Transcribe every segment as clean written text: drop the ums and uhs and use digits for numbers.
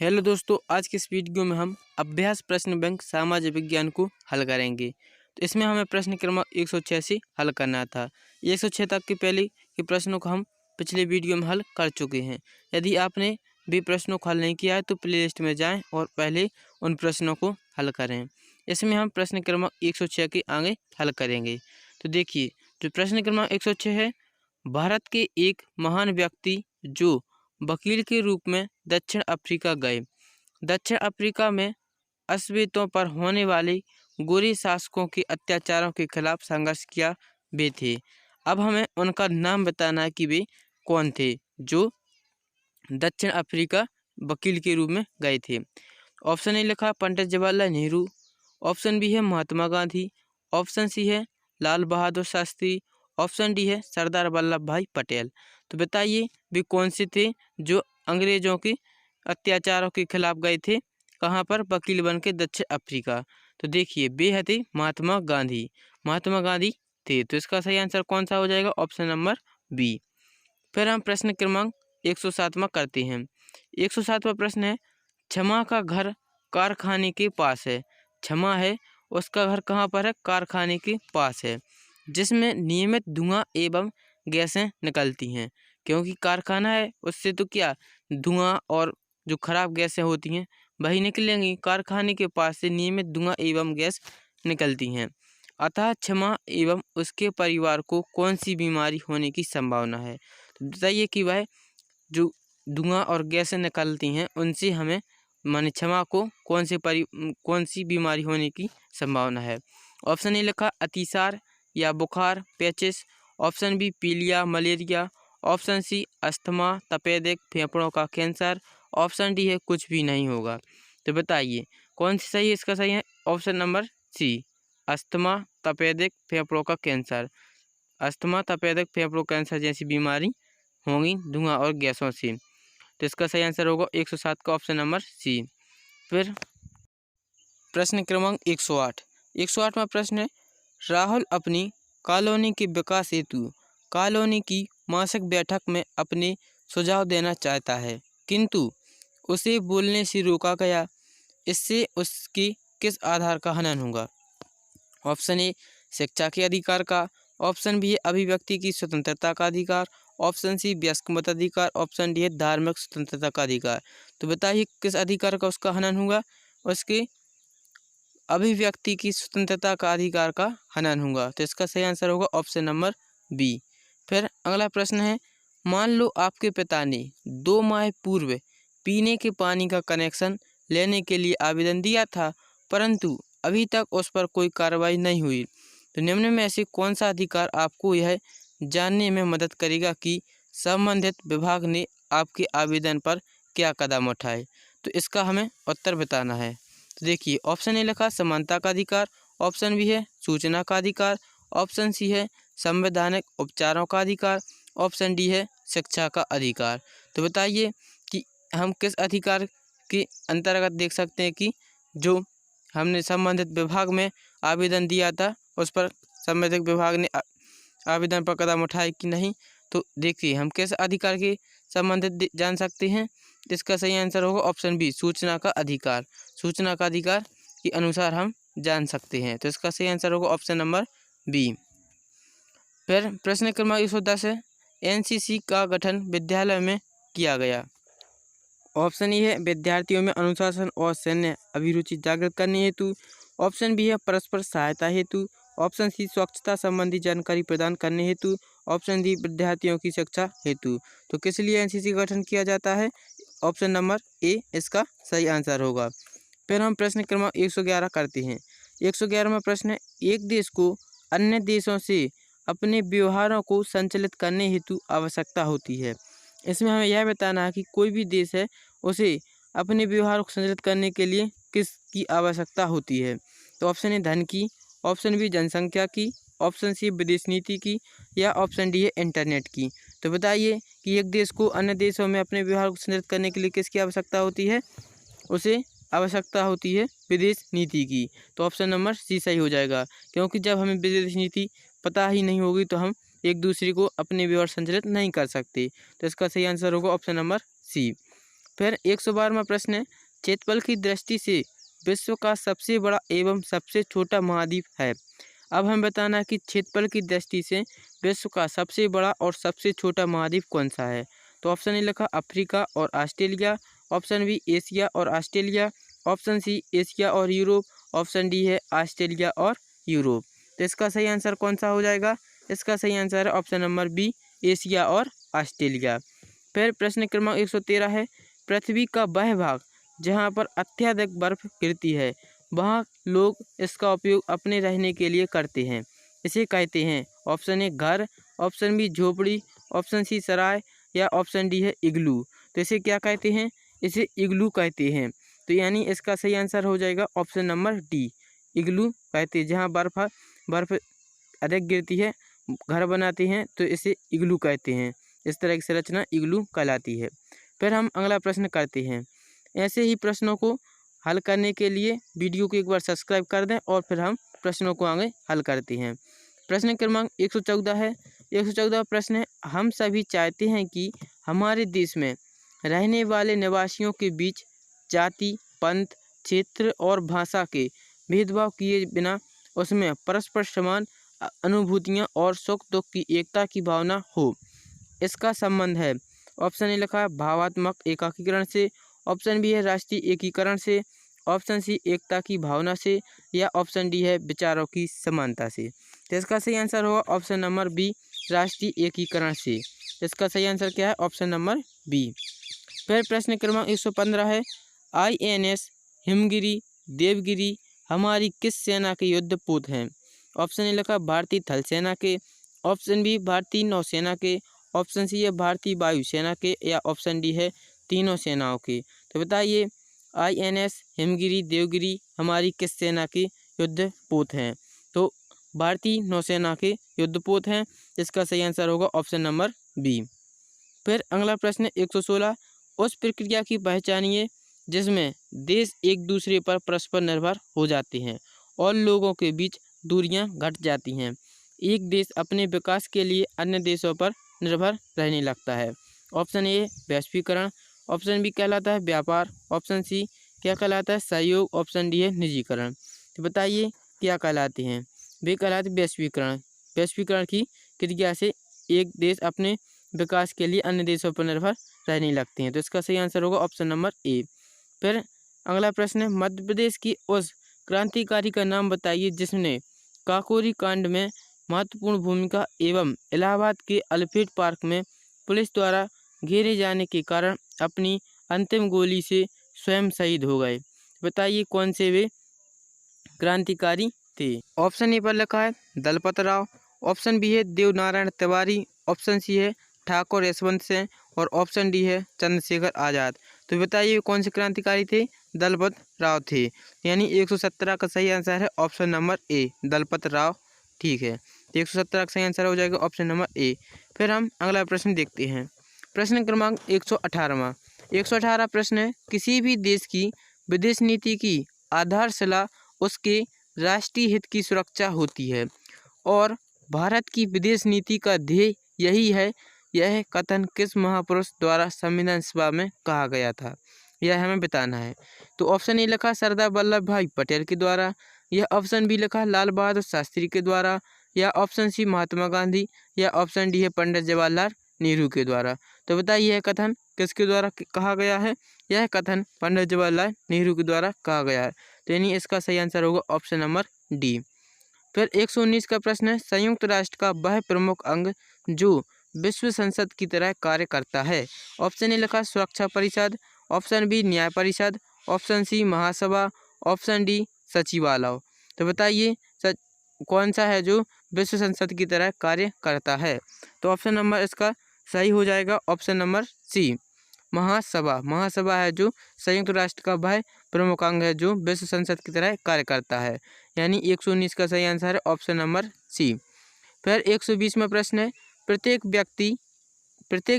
Hello दोस्तों, आज की इस वीडियो में हम अभ्यास प्रश्न बैंक सामाजिक विज्ञान को हल करेंगे। तो इसमें हमें प्रश्न क्रमांक 186 हल करना था। 106 तक के पहले के प्रश्नों को हम पिछले वीडियो में हल कर चुके हैं। यदि आपने भी प्रश्नों को हल नहीं किया है तो प्लेलिस्ट में जाएं और पहले उन प्रश्नों को हल करें। इसमें हम प्रश्न क्रमांक 106 के आगे हल करेंगे। तो देखिए, जो प्रश्न क्रमांक 106 है, भारत के एक महान व्यक्ति जो वकील के रूप में दक्षिण अफ्रीका गए। दक्षिण अफ्रीका में अश्वेतों पर होने वाले गोरे शासकों के अत्याचारों के खिलाफ संघर्ष किया वे थे। अब हमें उनका नाम बताना है कि वे कौन थे जो दक्षिण अफ्रीका वकील के रूप में गए थे। ऑप्शन ए लिखा पंडित जवाहरलाल नेहरू, ऑप्शन बी है महात्मा गांधी, ऑप्शन सी है लाल बहादुर शास्त्री, ऑप्शन डी है सरदार वल्लभ भाई पटेल। तो बताइए वे कौन से थे जो अंग्रेजों के अत्याचारों के खिलाफ गए थे, कहाँ पर, वकील बन के दक्षिण अफ्रीका। तो देखिए वे थे महात्मा गांधी। महात्मा गांधी थे, तो इसका सही आंसर कौन सा हो जाएगा? Option number B. फिर हम प्रश्न क्रमांक 107वां करते हैं। 107वां प्रश्न है, क्षमा का घर कारखाने के पास है। क्षमा है, उसका घर कहाँ पर है? कारखाने के पास है, जिसमें नियमित धुआं एवं गैसें निकलती हैं। क्योंकि कारखाना है, उससे तो क्या धुआं और जो खराब गैसें होती हैं वही निकलेंगी। कारखाने के पास से नियमित धुआं एवं गैस निकलती हैं। अतः क्षमा एवं उसके परिवार को कौन सी बीमारी होने की संभावना है? तो बताइए कि वह जो धुआं और गैसें निकलती हैं उनसे हमें माने क्षमा को कौन सी बीमारी होने की संभावना है? ऑप्शन ए लिखा अतिसार या बुखार, पेचिस, ऑप्शन बी पीलिया मलेरिया, ऑप्शन सी अस्थमा तपेदिक फेफड़ों का कैंसर, ऑप्शन डी है कुछ भी नहीं होगा। तो बताइए कौन सी सही है? इसका सही है ऑप्शन नंबर सी, अस्थमा तपेदिक फेफड़ों का कैंसर। अस्थमा तपेदिक फेफड़ों कैंसर जैसी बीमारी होंगी धुआं और गैसों से। तो इसका सही आंसर होगा 107 का ऑप्शन नंबर सी। फिर प्रश्न क्रमांक 108। 108वां प्रश्न है, राहुल अपनी कॉलोनी के विकास हेतु कॉलोनी की मासिक बैठक में अपने सुझाव देना चाहता है, किंतु उसे बोलने से रोका गया। इससे उसकी किस आधार का हनन होगा? ऑप्शन ए शिक्षा के अधिकार का, ऑप्शन बी है अभिव्यक्ति की स्वतंत्रता का अधिकार, ऑप्शन सी वयस्क मताधिकार, ऑप्शन डी है धार्मिक स्वतंत्रता का अधिकार। तो बताइए किस अधिकार का उसका हनन होगा? उसके अभिव्यक्ति की स्वतंत्रता का अधिकार का हनन होगा। तो इसका सही आंसर होगा ऑप्शन नंबर बी। फिर अगला प्रश्न है, मान लो आपके पिता ने 2 माह पूर्व पीने के पानी का कनेक्शन लेने के लिए आवेदन दिया था, परंतु अभी तक उस पर कोई कार्रवाई नहीं हुई। तो निम्न में से कौन सा अधिकार आपको यह जानने में मदद करेगा कि संबंधित विभाग ने आपके आवेदन पर क्या कदम उठाए? तो इसका हमें उत्तर बताना है। तो देखिए ऑप्शन ए लिखा समानता का अधिकार, ऑप्शन बी है सूचना का अधिकार, ऑप्शन सी है संवैधानिक उपचारों का अधिकार, ऑप्शन डी है शिक्षा का अधिकार। तो बताइए कि हम किस अधिकार के अंतर्गत देख सकते हैं कि जो हमने संबंधित विभाग में आवेदन दिया था उस पर संबंधित विभाग ने आवेदन पर कदम उठाए कि नहीं। तो देखिए हम किस अधिकार के संबंधित जान सकते हैं। इसका सही आंसर होगा ऑप्शन बी, सूचना का अधिकार। सूचना का अधिकार के अनुसार हम जान सकते हैं। तो इसका सही आंसर होगा ऑप्शन नंबर बी। फिर प्रश्न क्रमांक 110 है, एनसीसी का गठन विद्यालय में किया गया। ऑप्शन ए है विद्यार्थियों में अनुशासन और सैन्य अभिरुचि जागृत करने हेतु, ऑप्शन बी है परस्पर सहायता हेतु, ऑप्शन सी स्वच्छता संबंधी जानकारी प्रदान करने हेतु, ऑप्शन डी विद्यार्थियों की शिक्षा हेतु। तो किस लिए एनसीसी का गठन किया जाता है? ऑप्शन नंबर ए इसका सही आंसर होगा। फिर हम प्रश्न क्रमांक 111 करते हैं। 111वां प्रश्न है, एक देश को अन्य देशों से अपने व्यवहारों को संचालित करने हेतु आवश्यकता होती है। इसमें हमें यह बताना है कि कोई भी देश है उसे अपने व्यवहार को संचालित करने के लिए किसकी आवश्यकता होती है? तो ऑप्शन ए धन की, ऑप्शन बी जनसंख्या की, ऑप्शन सी विदेश नीति की, या ऑप्शन डी है इंटरनेट की। तो बताइए कि एक देश को अन्य देशों में अपने व्यवहार को संचालित करने के लिए किसकी आवश्यकता होती है? उसे आवश्यकता होती है विदेश नीति की। तो ऑप्शन नंबर सी सही हो जाएगा, क्योंकि जब हमें विदेश नीति पता ही नहीं होगी तो हम एक दूसरे को अपने व्यवहार संचालित नहीं कर सकते। तो इसका सही आंसर होगा ऑप्शन नंबर सी। फिर 112वां प्रश्न है, क्षेत्रफल की दृष्टि से विश्व का सबसे बड़ा एवं सबसे छोटा महाद्वीप है। अब हमें बताना है कि क्षेत्रफल की दृष्टि से विश्व का सबसे बड़ा और सबसे छोटा महाद्वीप कौन सा है। तो ऑप्शन ए लिखा अफ्रीका और ऑस्ट्रेलिया, ऑप्शन बी एशिया और ऑस्ट्रेलिया, ऑप्शन सी एशिया और यूरोप, ऑप्शन डी है ऑस्ट्रेलिया और यूरोप। तो इसका सही आंसर कौन सा हो जाएगा? इसका सही आंसर है ऑप्शन नंबर बी, एशिया और ऑस्ट्रेलिया। फिर प्रश्न क्रमांक 113 है, पृथ्वी का वह भाग जहाँ पर अत्यधिक बर्फ गिरती है वहाँ लोग इसका उपयोग अपने रहने के लिए करते हैं, इसे कहते हैं ऑप्शन ए घर, ऑप्शन बी झोपड़ी, ऑप्शन सी सराय या ऑप्शन डी है इग्लू। तो इसे क्या कहते हैं? इसे इग्लू कहते हैं। तो यानी इसका सही आंसर हो जाएगा ऑप्शन नंबर डी, इग्लू कहते हैं। जहाँ बर्फ अधिक गिरती है, घर बनाते हैं तो इसे इग्लू कहते हैं। इस तरह की संरचना इग्लू कहलाती है। फिर हम अगला प्रश्न करते हैं। ऐसे ही प्रश्नों को हल करने के लिए वीडियो को एक बार सब्सक्राइब कर दें और फिर हम प्रश्नों को आगे हल करते हैं। प्रश्न क्रमांक 114 है। 114 प्रश्न है, हम सभी चाहते हैं कि हमारे देश में रहने वाले निवासियों के बीच जाति, पंथ, क्षेत्र और भाषा के भेदभाव किए बिना उसमें परस्पर समान अनुभूतियाँ और सुख दुख की एकता की भावना हो। इसका संबंध है ऑप्शन ए लिखा है भावात्मक एकीकरण से, ऑप्शन बी है राष्ट्रीय एकीकरण से, ऑप्शन सी एकता की भावना से या ऑप्शन डी है विचारों की समानता से। तो इसका सही आंसर होगा ऑप्शन नंबर बी, राष्ट्रीय एकीकरण से। इसका सही आंसर क्या है? Option number B. फिर प्रश्न क्रमांक 115 है, INS हिमगिरी देवगिरी हमारी किस सेना के युद्धपोत हैं? ऑप्शन ए लिखा भारतीय थल सेना के, ऑप्शन बी भारतीय नौसेना के, ऑप्शन सी है भारतीय वायुसेना के या ऑप्शन डी है तीनों सेनाओं के। तो बताइए INS हिमगिरी देवगिरी हमारी किस सेना के युद्धपोत हैं? तो भारतीय नौसेना के युद्धपोत हैं। इसका सही आंसर होगा ऑप्शन नंबर बी। फिर अगला प्रश्न 116, उस प्रक्रिया की पहचानिए जिसमें देश एक दूसरे पर परस्पर निर्भर हो जाते हैं और लोगों के बीच दूरियां घट जाती हैं। एक देश अपने विकास के लिए अन्य देशों पर निर्भर रहने लगता है। ऑप्शन ए वैश्वीकरण, ऑप्शन बी कहलाता है व्यापार, ऑप्शन सी क्या कहलाता है सहयोग, ऑप्शन डी है निजीकरण। तो बताइए क्या कहलाते हैं? वे कहलाते वैश्वीकरण। वैश्वीकरण की क्रिया से एक देश अपने विकास के लिए अन्य देशों पर निर्भर रहने लगते हैं। तो इसका सही आंसर होगा ऑप्शन नंबर ए। फिर अगला प्रश्न है, मध्य प्रदेश की उस क्रांतिकारी का नाम बताइए जिसने काकोरी कांड में महत्वपूर्ण भूमिका एवं इलाहाबाद के अल्फ्रेड पार्क में पुलिस द्वारा घेरे जाने के कारण अपनी अंतिम गोली से स्वयं शहीद हो गए। बताइए कौन से वे क्रांतिकारी थे? ऑप्शन ए पर लिखा है दलपत राव, ऑप्शन बी है देवनारायण तिवारी, ऑप्शन सी है ठाकुर यशवंत सिंह और ऑप्शन डी है चंद्रशेखर आज़ाद। तो बताइए कौन से क्रांतिकारी थे? दलपत राव थे। यानी 117 का सही आंसर है option number A, Dalpat Rao. ठीक है, तो 117 का सही आंसर हो जाएगा ऑप्शन नंबर ए। फिर हम अगला प्रश्न देखते हैं। प्रश्न क्रमांक 118वां। 118 प्रश्न है, किसी भी देश की विदेश नीति की आधारशिला उसके राष्ट्रीय हित की सुरक्षा होती है और भारत की विदेश नीति का ध्येय यही है। यह कथन किस महापुरुष द्वारा संविधान सभा में कहा गया था? यह हमें बताना है। तो ऑप्शन ए लिखा सरदार वल्लभ भाई पटेल के द्वारा, यह ऑप्शन बी लिखा लाल बहादुर शास्त्री के द्वारा, या ऑप्शन सी महात्मा गांधी, या ऑप्शन डी है पंडित जवाहरलाल नेहरू के द्वारा। तो बताइए यह कथन किसके द्वारा कहा गया है? यह कथन पंडित जवाहरलाल नेहरू के द्वारा कहा गया है। तो यानी इसका सही आंसर होगा ऑप्शन नंबर डी। फिर 119 का प्रश्न है, संयुक्त राष्ट्र का वह प्रमुख अंग जो विश्व संसद की तरह कार्य करता है। ऑप्शन ए लिखा सुरक्षा परिषद, ऑप्शन बी न्याय परिषद, ऑप्शन सी महासभा, ऑप्शन डी सचिवालय। तो बताइए कौन सा है जो विश्व संसद की तरह कार्य करता है? तो ऑप्शन नंबर इसका सही हो जाएगा ऑप्शन नंबर सी, महासभा। महासभा है जो संयुक्त राष्ट्र का वह प्रमुख अंग है जो विश्व संसद की तरह कार्य करता है। यानी 119 का सही आंसर है ऑप्शन नंबर सी। फिर 120 में प्रश्न है, प्रत्येक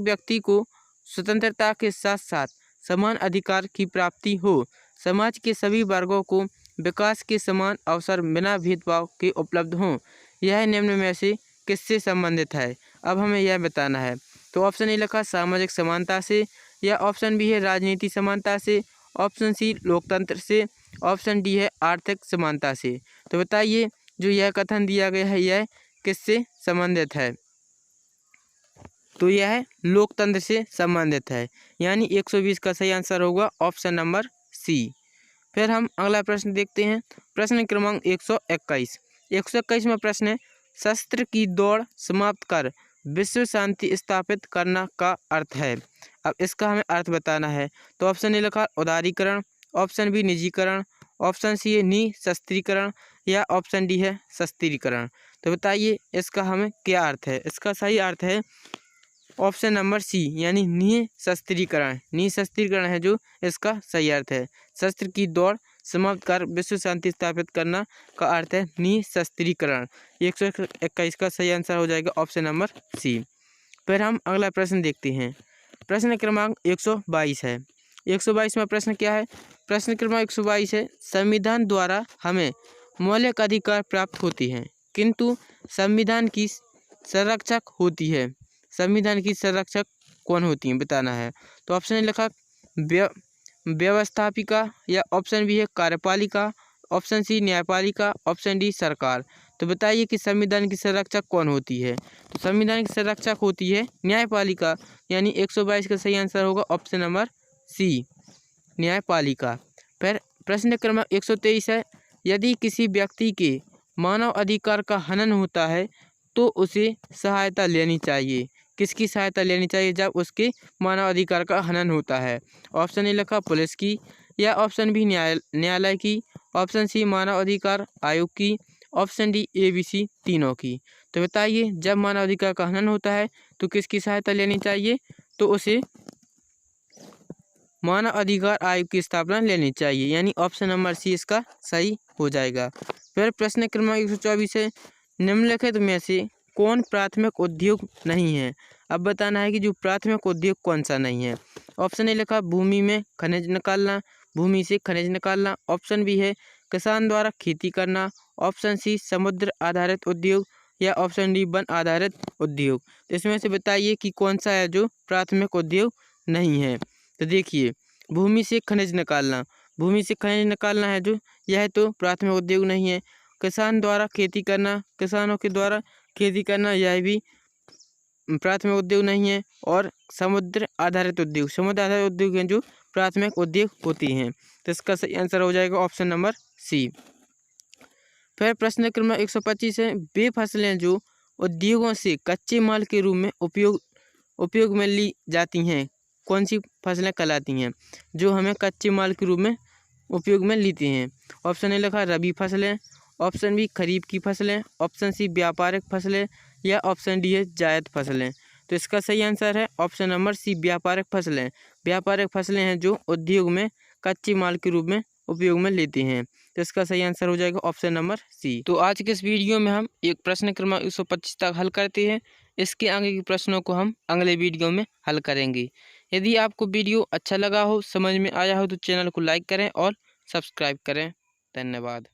व्यक्ति को स्वतंत्रता के साथ साथ समान अधिकार की प्राप्ति हो, समाज के सभी वर्गों को विकास के समान अवसर बिना भेदभाव के उपलब्ध हों, यह निम्न में से किससे संबंधित है? अब हमें यह बताना है। तो ऑप्शन ए लिखा सामाजिक समानता से, या ऑप्शन बी है राजनीति समानता से, ऑप्शन सी लोकतंत्र से, ऑप्शन डी है आर्थिक समानता से। तो बताइए जो यह कथन दिया गया है यह किससे संबंधित है? तो यह लोकतंत्र से संबंधित है, यानी 120 का सही आंसर होगा ऑप्शन नंबर सी। फिर हम अगला प्रश्न देखते हैं। प्रश्न क्रमांक 121। 121 में प्रश्न है, शस्त्र की दौड़ समाप्त कर विश्व शांति स्थापित करना का अर्थ है। अब इसका हमें अर्थ बताना है। तो ऑप्शन ए लिखा उदारीकरण, ऑप्शन बी निजीकरण, ऑप्शन सी है निशस्त्रीकरण या ऑप्शन डी है शस्त्रीकरण। तो बताइए इसका हमें क्या अर्थ है? इसका सही अर्थ है ऑप्शन नंबर सी, यानी निशस्त्रीकरण। निशस्त्रीकरण है जो इसका सही अर्थ है। शस्त्र की दौड़ समाप्त कर विश्व शांति स्थापित करना का अर्थ है निशस्त्रीकरण। 121 का सही आंसर हो जाएगा ऑप्शन नंबर सी। फिर हम अगला प्रश्न देखते हैं। प्रश्न क्रमांक 122 है। 122 में प्रश्न क्या है? प्रश्न क्रमांक 122 है, संविधान द्वारा हमें मौलिक अधिकार प्राप्त होते हैं किंतु संविधान की संरक्षक होती है। संविधान की संरक्षक कौन होती हैं बताना है। तो ऑप्शन ए लिखा व्यवस्थापिका या ऑप्शन बी है कार्यपालिका, ऑप्शन सी न्यायपालिका, ऑप्शन डी सरकार। तो बताइए कि संविधान की संरक्षक कौन होती है? तो संविधान की संरक्षक होती है न्यायपालिका, यानी 122 का सही आंसर होगा ऑप्शन नंबर सी, न्यायपालिका। फिर प्रश्न क्रमांक 123 है, यदि किसी व्यक्ति के मानव अधिकार का हनन होता है तो उसे सहायता लेनी चाहिए। किसकी सहायता लेनी चाहिए जब उसके मानव अधिकार का हनन होता है? ऑप्शन ए लिखा पुलिस की या ऑप्शन बी न्यायालय की, ऑप्शन सी मानव अधिकार आयोग की, ऑप्शन डी ABC तीनों की। तो बताइए जब मानव अधिकार का हनन होता है तो किसकी सहायता लेनी चाहिए? तो उसे मानव अधिकार आयोग की स्थापना लेनी चाहिए, यानी ऑप्शन नंबर सी इसका सही हो जाएगा। फिर प्रश्न क्रमांक 124 है, निम्नलिखित में से कौन प्राथमिक उद्योग नहीं है? अब बताना है कि जो प्राथमिक उद्योग कौन सा नहीं है। ऑप्शन ए लिखा भूमि में खनिज निकालना, भूमि से खनिज निकालना, ऑप्शन बी है किसान द्वारा खेती करना, ऑप्शन सी समुद्र आधारित उद्योग या ऑप्शन डी वन आधारित उद्योग। तो इसमें से बताइए कि कौन सा है जो प्राथमिक उद्योग नहीं है। तो देखिए भूमि से खनिज निकालना, भूमि से खनिज निकालना है जो यह तो प्राथमिक उद्योग नहीं है। किसान द्वारा खेती करना, किसानों के द्वारा खेती करना यह भी प्राथमिक उद्योग नहीं है। और समुद्र आधारित उद्योग, समुद्र आधारित उद्योग हैं जो प्राथमिक उद्योग होती हैं। तो इसका सही आंसर हो जाएगा ऑप्शन नंबर सी। फिर प्रश्न क्रमांक 125 है, वे फसलें जो उद्योगों से कच्चे माल के रूप में उपयोग में ली जाती हैं कौन सी फसलें कहलाती हैं जो हमें कच्चे माल के रूप में उपयोग में लेते हैं? ऑप्शन ए लिखा रबी फसलें, ऑप्शन बी खरीफ की फसलें, ऑप्शन सी व्यापारिक फसलें या ऑप्शन डी है जायद फसलें। तो इसका सही आंसर है ऑप्शन नंबर सी, व्यापारिक फसलें। व्यापारिक फसलें हैं जो उद्योग में कच्चे माल के रूप में उपयोग में लेते हैं। तो इसका सही आंसर हो जाएगा ऑप्शन नंबर सी। तो आज के इस वीडियो में हम एक प्रश्न क्रमांक 125 तक हल करते हैं। इसके आगे के प्रश्नों को हम अगले वीडियो में हल करेंगे। यदि आपको वीडियो अच्छा लगा हो, समझ में आया हो तो चैनल को लाइक करें और सब्सक्राइब करें। धन्यवाद।